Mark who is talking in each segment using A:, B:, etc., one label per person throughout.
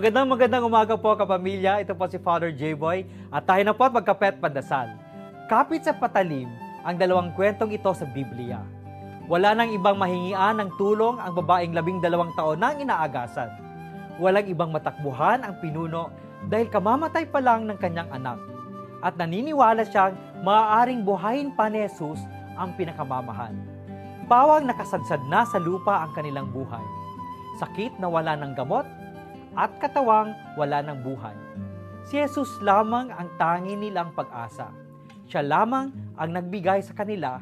A: Magandang umaga po kapamilya. Ito po si Father J-Boy at tayo na po at magkape at pandasal. Kapit sa patalim ang dalawang kwentong ito sa Biblia. Wala nang ibang mahingian ng tulong ang babaeng 12 taon nang inaagasan. Walang ibang matakbuhan ang pinuno dahil kamamatay pa lang ng kanyang anak. At naniniwala siyang maaaring buhayin pa ni Jesus ang pinakamamahal. Pawang nakasadsad na sa lupa ang kanilang buhay. Sakit na wala ng gamot at katawang wala ng buhay. Si Jesus lamang ang tangi nilang pag-asa. Siya lamang ang nagbigay sa kanila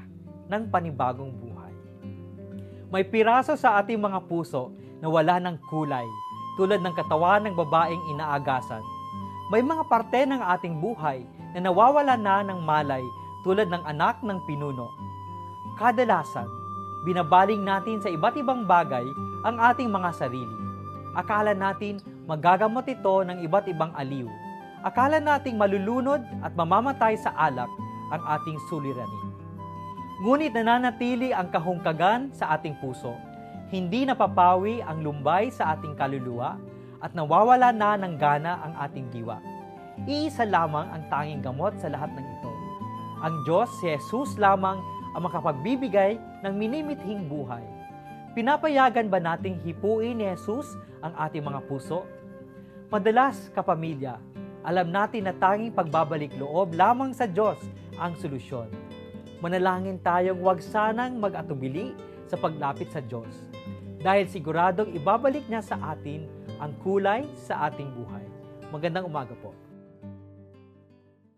A: ng panibagong buhay. May piraso sa ating mga puso na wala ng kulay, tulad ng katawan ng babaeng inaagasan. May mga parte ng ating buhay na nawawala na ng malay, tulad ng anak ng pinuno. Kadalasan, binabaling natin sa iba't ibang bagay ang ating mga sarili. Akala natin magagamot ito ng iba't ibang aliw. Akala nating malulunod at mamamatay sa alak ang ating suliranin. Ngunit nananatili ang kahungkagan sa ating puso. Hindi napapawi ang lumbay sa ating kaluluwa at nawawala na ng gana ang ating diwa. Iisa lamang ang tanging gamot sa lahat ng ito. Ang Diyos, si Jesus lamang ang makapagbibigay ng minimithing buhay. Pinapayagan ba nating hipuin ni Jesus ang ating mga puso? Madalas, kapamilya, alam natin na tanging pagbabalik loob lamang sa Diyos ang solusyon. Manalangin tayong huwag sanang mag-atubili sa paglapit sa Diyos dahil siguradong ibabalik niya sa atin ang kulay sa ating buhay. Magandang umaga po.